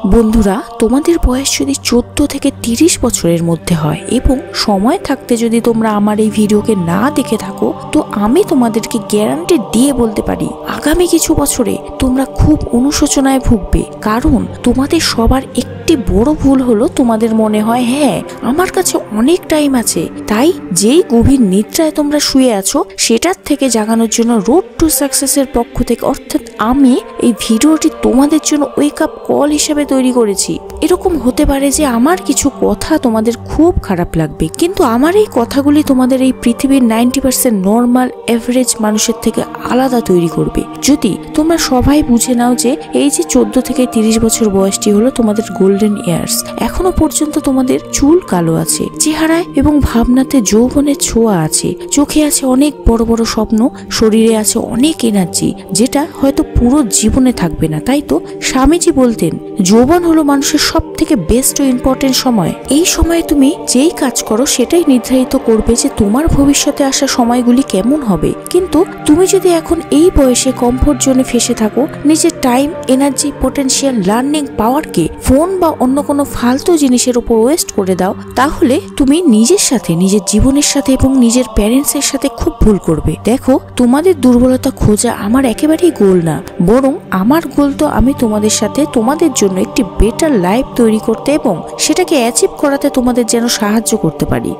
বন্ধুরা, তোমাদের বয়স যদি 14 থেকে 30 বছরের মধ্যে হয় এবং সময় থাকতে যদি তোমরা আমার এই ভিডিওকে না দেখে থাকো, তো আমি তোমাদেরকে গ্যারান্টি দিয়ে বলতে পারি আগামী কিছু বছরে তোমরা খুব অনুশোচনায় ভুগবে। কারণ তোমাদের সবার একটি বড় ভুল হলো তোমাদের মনে হয় হ্যাঁ আমার কাছে অনেক টাইম আছে, তাই যেই গভীর নিদ্রায় তোমরা শুয়ে আছো সেটার থেকে জাগানোর জন্য রোড টু সাকসেসের পক্ষ থেকে অর্থাৎ আমি এই ভিডিওটি তোমাদের জন্য ওয়েক আপ কল হিসেবে তৈরি করেছি। এরকম হতে পারে যে আমার কিছু কথা তোমাদের খুব খারাপ লাগবে, কিন্তু আমার এই কথাগুলি তোমাদের এই পৃথিবীর 90% নর্মাল এভারেজ মানুষের থেকে আলাদা তৈরি করবে। যদি তোমরা সবাই বুঝে নাও যে এই যে 14 থেকে 30 বছর বয়সটি হলো তোমাদের গোল্ডেন ইয়ার্স, এখনো পর্যন্ত তোমাদের চুল কালো আছে, চেহারায় এবং ভাবনাতে যৌবনের ছোঁয়া আছে, চোখে আছে অনেক বড় বড় স্বপ্ন, শরীরে আছে অনেক এনার্জি যেটা হয়তো পুরো জীবনে থাকবে না। তাই তো স্বামীজি বলতেন যৌবন হলো মানুষের সব থেকে বেস্ট ও ইম্পর্টেন্ট সময়। এই সময়ে তুমি যেই কাজ করো সেটাই নির্ধারিত করবে যে তোমার ভবিষ্যতে আসা সময়গুলি কেমন হবে। কিন্তু তুমি যদি এখন এই বয়সে কমফোর্ট জোনে ফেসে থাকো, নিজের টাইম, এনার্জি, পটেনশিয়াল, লার্নিং পাওয়ারকে ফোন বা অন্য কোনো ফালতু জিনিসের উপর ওয়েস্ট করে দাও, তাহলে তুমি নিজের সাথে, নিজের জীবনের সাথে এবং নিজের প্যারেন্টসের সাথে খুব ভুল করবে। দেখো, তোমাদের দুর্বলতা খোঁজা আমার একেবারেই গোল না, বরং আমার গোল তো আমি তোমাদের সাথে তোমাদের জন্য একটি বেটার লাইফ তৈরি করতে এবং সেটাকে অ্যাচিভ করাতে তোমাদের যেন সাহায্য করতে পারি।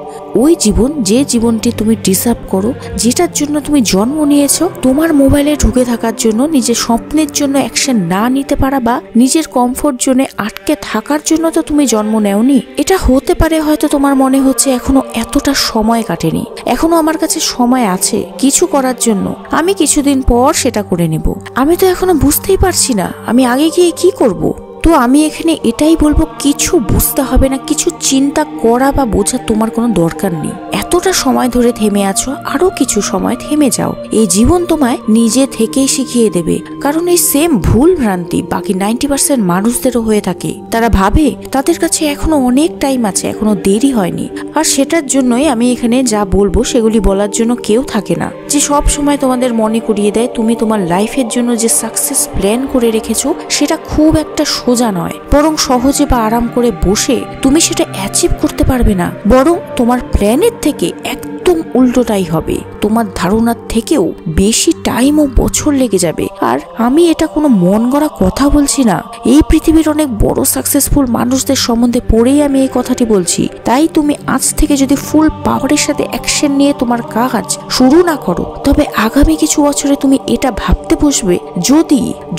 ওই জীবন, যে জীবনটি তুমি ডিজার্ভ করো, যেটার জন্য তুমি জন্ম নিয়েছো। তোমার মোবাইলে ঢুকে থাকার জন্য, নিজের স্বপ্নের জন্য অ্যাকশন না নিতে পারা বা নিজের কমফোর্ট জোনে আটকে থাকার জন্য তো তুমি জন্ম নেওনি। এটা হতে পারে হয়তো তোমার মনে হচ্ছে এখনো এতটা সময় কাটেনি, এখনো আমার কাছে সময় আছে কিছু করার জন্য, আমি কিছুদিন পর সেটা করে নেব। আমি তো এখনো বুঝতেই পারছি না আমি আগে গিয়ে কি করব। তো আমি এখানে এটাই বলবো, কিছু বুঝতে হবে না, কিছু চিন্তা করা বা বোঝার তোমার কোনো দরকার নেই। এতটা সময় ধরে থেমে আছো, আরো কিছু সময় থেমে যাও। এই জীবন তোমায় নিজে থেকেই শিখিয়ে দেবে। কারণ এই সেম ভুল ভ্রান্তি বাকি 90% মানুষদেরও হয়ে থাকে। তারা ভাবে তাদের কাছে এখনো অনেক টাইম আছে, এখনো দেরি হয়নি। আর সেটার জন্যই আমি এখানে যা বলবো সেগুলি বলার জন্য কেউ থাকে না যে সব সময় তোমাদের মনে করিয়ে দেয় তুমি তোমার লাইফের জন্য যে সাকসেস প্ল্যান করে রেখেছো সেটা খুব একটা সোজা নয়, বরং সহজে বা আরাম করে বসে তুমি সেটা অ্যাচিভ করতে পারবে না, বরং তোমার প্ল্যানের থেকে একদম উল্টোটাই হবে। তোমার ধারণার থেকেও বেশি টাইম ও বছর লেগে যাবে। আর আমি এটা কোনো মন গড়া কথা বলছি না, এই পৃথিবীর অনেক বড় সাকসেসফুল মানুষদের সম্বন্ধে পড়েই আমি এই কথাটি বলছি। তাই তুমি আজ থেকে যদি ফুল পাওয়ারের সাথে অ্যাকশন নিয়ে তোমার কাজ শুরু না করো, তবে আগামী কিছু বছরে তুমি এটা ভাবতে বসবে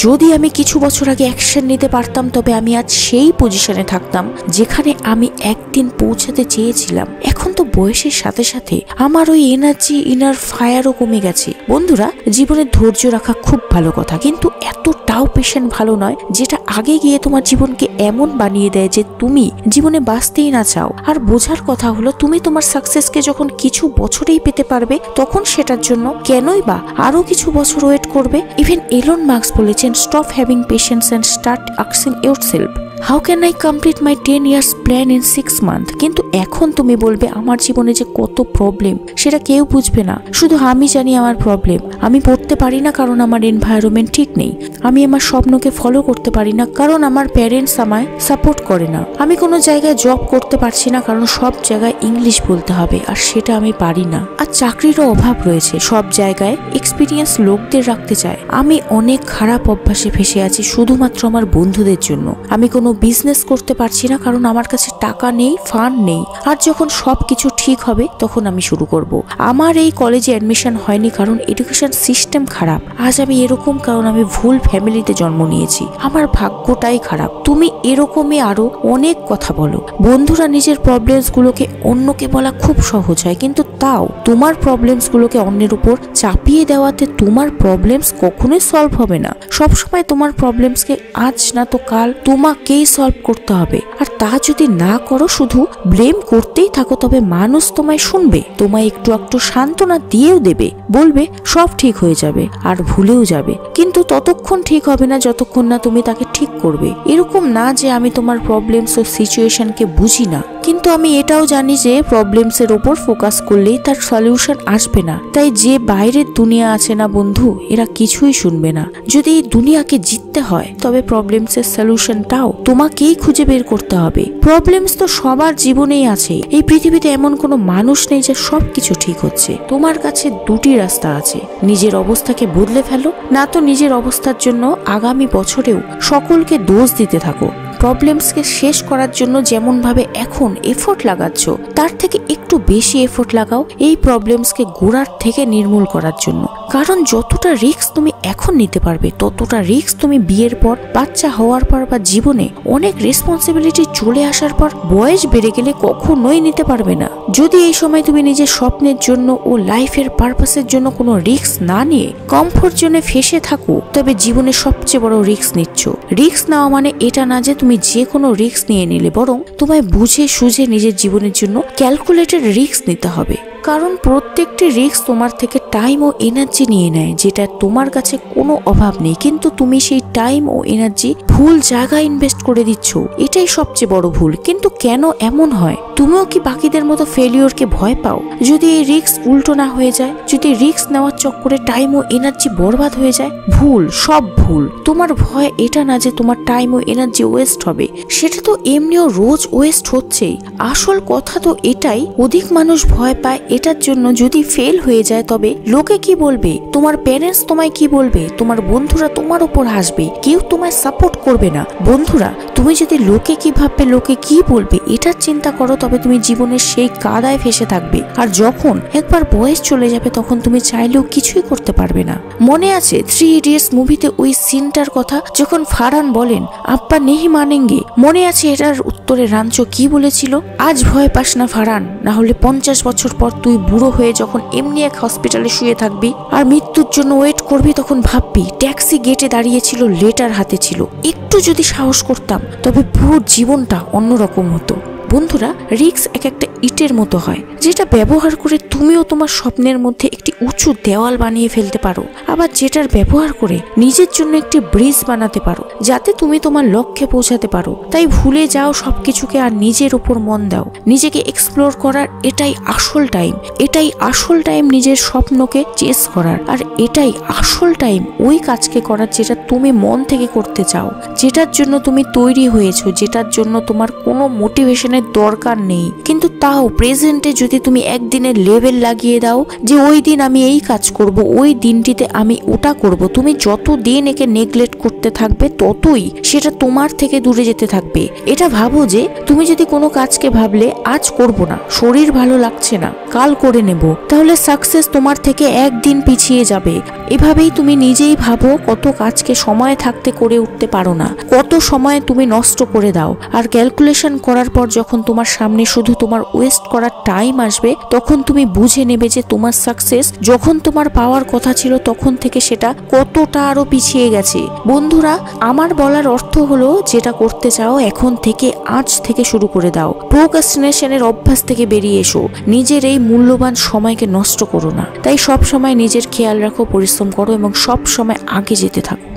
যদি আমি কিছু বছর আগে অ্যাকশন নিতে পারতাম তবে আমি আজ সেই পজিশনে থাকতাম যেখানে আমি একদিন পৌঁছাতে চেয়েছিলাম। এখন তো বয়সের সাথে সাথে আমার ওই এনার্জি, ইনার ফায়ারও কমে গেছে। বন্ধুরা, জীবনে ধৈর্য রাখা খুব ভালো কথা, কিন্তু এতটাও পেশেন্ট ভালো নয় যেটা আগে গিয়ে তোমার জীবনকে এমন বানিয়ে দেয় যে তুমি জীবনে বাঁচতেই না চাও। আর বোঝার কথা হলো, তুমি তোমার সাকসেসকে যখন কিছু বছরেই পেতে পারবে তখন সেটার জন্য কেনই বা আরো কিছু বছর ওয়েট করবে। ইভেন এলন মাস্ক বলেছেন, stop having patience and start asking yourself how can I complete my 10 years plan in 6 months। কিন্তু এখন তুমি বলবে আমার জীবনে যে কত প্রবলেম সেটা কেউ বুঝবে না, শুধু আমি জানি আমার প্রবলেম। আমি পড়তে পারি না কারণ আমার এনভায়রনমেন্ট ঠিক নেই, আমি আমার স্বপ্নকে ফলো করতে পারি না কারণ আমার প্যারেন্টস আমায় সাপোর্ট করে না, আমি কোনো জায়গায় জব করতে পারছি না কারণ সব জায়গায় ইংলিশ বলতে হবে আর সেটা আমি পারি না, আর চাকরিরও অভাব রয়েছে, সব জায়গায় এক্সপিরিয়েন্স লোকদের রাখতে চায়। আমি অনেক খারাপ অভ্যাসে ফেসে আছি শুধুমাত্র আমার বন্ধুদের জন্য, আমি কোনো বিজনেস করতে পারছি না কারণ আমার কাছে টাকা নেই, ফান্ড নেই, আর যখন সবকিছু ঠিক হবে তখন আমি শুরু করব। আমার এই কলেজে অ্যাডমিশন হয়নি কারণ এডুকেশন সিস্টেম খারাপ, আজ আমি এরকম কারণ আমি ভুল ফ্যামিলিতে জন্ম নিয়েছি, আমার ভাগ্যটাই খারাপ। তুমি এরকমই আরো অনেক কথা বলো। বন্ধুরা, নিজের প্রবলেমস গুলোকে অন্যকে বলা খুব সহজ হয়, কিন্তু তাও তোমার প্রবলেমস গুলোকে অন্যের উপর চাপিয়ে দেওয়াতে তোমার প্রবলেমস কখনোই সলভ হবে না। সবসময় তোমার প্রবলেমসকে আজ না তো কাল তোমাকেই সলভ করতে হবে। আর তা যদি না করো, শুধু ব্লেম করতেই থাকো, তবে মানুষ তোমায় শুনবে, তোমায় একটু একটু সান্ত্বনা দিয়েও দেবে, বলবে সব ঠিক হয়ে যাবে আর ভুলেও যাবে, কিন্তু ততক্ষণ ঠিক হবে না যতক্ষণ না তুমি তাকে ঠিক করবে। এরকম না যে আমি তোমার প্রবলেমস ও সিচুয়েশনকে বুঝি না, কিন্তু আমি এটাও জানি যে প্রবলেমস এর উপর ফোকাস করলেই তার সলিউশন আসবে না। তাই যে বাইরের দুনিয়া আছে না বন্ধু, এরা কিছুই শুনবে না। যদি এই দুনিয়াকে জিততে হয় তবে প্রবলেমস এর সলিউশনটাও তোমাকেই খুঁজে বের করতে হবে। প্রবলেমস তো সবার জীবনেই আছে। এই পৃথিবীতে এমন কোনো মানুষ নেই যে সবকিছু ঠিক হচ্ছে। তোমার কাছে দুটি রাস্তা আছে, নিজের অবস্থাকে বদলে ফেলো, না তো নিজের অবস্থার জন্য আগামী বছরেও সকলকে দোষ দিতে থাকো। প্রবলেমসকে শেষ করার জন্য যেমন ভাবে এখন এফোর্ট লাগাচ্ছ, তার থেকে একটু বেশি এফোর্ট লাগাও এই প্রবলেমসকে গোড়ার থেকে নির্মূল করার জন্য। কারণ যতটা রিস্ক তুমি এখন নিতে পারবে, ততটা রিস্ক তুমি বিয়ের পর, বাচ্চা হওয়ার পর বা জীবনে অনেক রেসপন্সিবিলিটি চলে আসার পর বয়স বেড়ে গেলে কখনোই নিতে পারবে না। যদি এই সময় তুমি নিজের স্বপ্নের জন্য ও লাইফের পারপাসের জন্য কোনো রিস্ক না নিয়ে কমফোর্ট জোনে ফেসে থাকো, তবে জীবনের সবচেয়ে বড় রিস্ক নিচ্ছ। রিস্ক নেওয়া মানে এটা না যে তুমি যে কোনো রিস্ক নিয়ে নিলে, বরং তোমায় বুঝে সুঝে নিজের জীবনের জন্য ক্যালকুলেটেড রিস্ক নিতে হবে। কারণ প্রত্যেকটি রিস্ক তোমার থেকে টাইম ও এনার্জি নিয়ে নেয়, যেটা তোমার কাছে কোনো অভাব নেই, কিন্তু তুমি সেই টাইম ও এনার্জি ভুল জায়গায় ইনভেস্ট করে দিচ্ছ। এটাই সবচেয়ে বড় ভুল। কিন্তু কেন এমন হয়? তুমিও কি বাকিদের মতো ফেলিওরকে ভয় পাও? যদি এই রিস্ক উল্টো না হয়ে যায়, যদি রিস্ক নেওয়ার চক্করে টাইম ও এনার্জি বরবাদ হয়ে যায়? ভুল, সব ভুল। তোমার ভয় এটা না যে তোমার টাইম ও এনার্জি ওয়েস্ট হবে, সেটা তো এমনিও রোজ ওয়েস্ট হচ্ছেই। আসল কথা তো এটাই, অধিক মানুষ ভয় পায় এটার জন্য যদি ফেল হয়ে যায় তবে লোকে কি বলবে, তোমার প্যারেন্টস তোমায় কি বলবে, তোমার বন্ধুরা তোমার উপর হাসবে, কেউ তোমায় সাপোর্ট করবে না। বন্ধুরা, তুমি যদি লোকে কি ভাববে, লোকে কি বলবে এটার চিন্তা করো, তবে তুমি জীবনের সেই কাদায় ফেসে থাকবে। আর যখন একবার বয়স চলে যাবে তখন তুমি চাইলেও কিছুই করতে পারবে না। মনে আছে 3 ইডিয়টস মুভিতে ওই সিনটার কথা, যখন ফারহান বলেন আব্বা নেহি মানেঙ্গে? মনে আছে এটার উত্তরে রাঞ্চো কি বলেছিল? আজ ভয় পাস না ফারহান, না হলে 50 বছর পর তুই বুড়ো হয়ে যখন এমনি এক হসপিটালে শুয়ে থাকবি আর মৃত্যুর জন্য ওয়েট করবি, তখন ভাববি ট্যাক্সি গেটে দাঁড়িয়েছিল, লেটার হাতে ছিল, একটু যদি সাহস করতাম তবে পুরো জীবনটা অন্যরকম হতো। বন্ধুরা, রিস্ক এক একটা ইটের মতো হয়, যেটা ব্যবহার করে তুমিও তোমার স্বপ্নের মধ্যে একটি উঁচু দেওয়াল বানিয়ে ফেলতে পারো, আবার যেটার ব্যবহার করে নিজের জন্য একটি ব্রিজ বানাতে পারো, যাতে তুমি তোমার লক্ষ্যে পৌঁছাতে পারো। তাই ভুলে যাও সবকিছুকে আর নিজের উপর মন দাও। নিজেকে এক্সপ্লোর করার এটাই আসল টাইম। এটাই আসল টাইম নিজের স্বপ্নকে চেস করার, আর এটাই আসল টাইম ওই কাজকে করার যেটা তুমি মন থেকে করতে চাও, যেটার জন্য তুমি তৈরি হয়েছো, যেটার জন্য তোমার কোনো মোটিভেশনের দরকার নেই। কিন্তু তাও প্রেজেন্টে যদি তুমি একদিনের লেভেল লাগিয়ে দাও যে ওই দিন আমি এই কাজ করব, ওই দিনটিতে আমি ওটা করব, তুমি যত দিন একে নেগলেক্ট করতে থাকবে ততই সেটা তোমার থেকে দূরে যেতে থাকবে। এটা ভাবো যে তুমি যদি কোনো কাজকে ভাবলে আজ করব না, শরীর ভালো লাগছে না, কাল করে নেব, তাহলে সাকসেস তোমার থেকে একদিন পিছিয়ে যাবে। এভাবেই তুমি নিজেই ভাবো কত কাজকে সময় থাকতে করে উঠতে পারো না, কত সময় তুমি নষ্ট করে দাও। আর ক্যালকুলেশন করার পর যখন তোমার সামনে শুধু তোমার ওয়েস্ট করার টাইম আসবে, তখন তুমি বুঝে নেবে যে তোমার সাকসেস যখন তোমার পাওয়ার কথা ছিল তখন থেকে সেটা কতটা আরো পিছিয়ে গেছে। বন্ধুরা, আমার বলার অর্থ হলো যেটা করতে চাও এখন থেকে, আজ থেকে শুরু করে দাও। প্রোক্রাস্টিনেশনের অভ্যাস থেকে বেরিয়ে এসো। নিজের এই মূল্যবান সময়কে নষ্ট করো না। তাই সব সময় নিজের খেয়াল রাখো, পরিশ্রম করো এবং সব সময় আগে যেতে থাকো।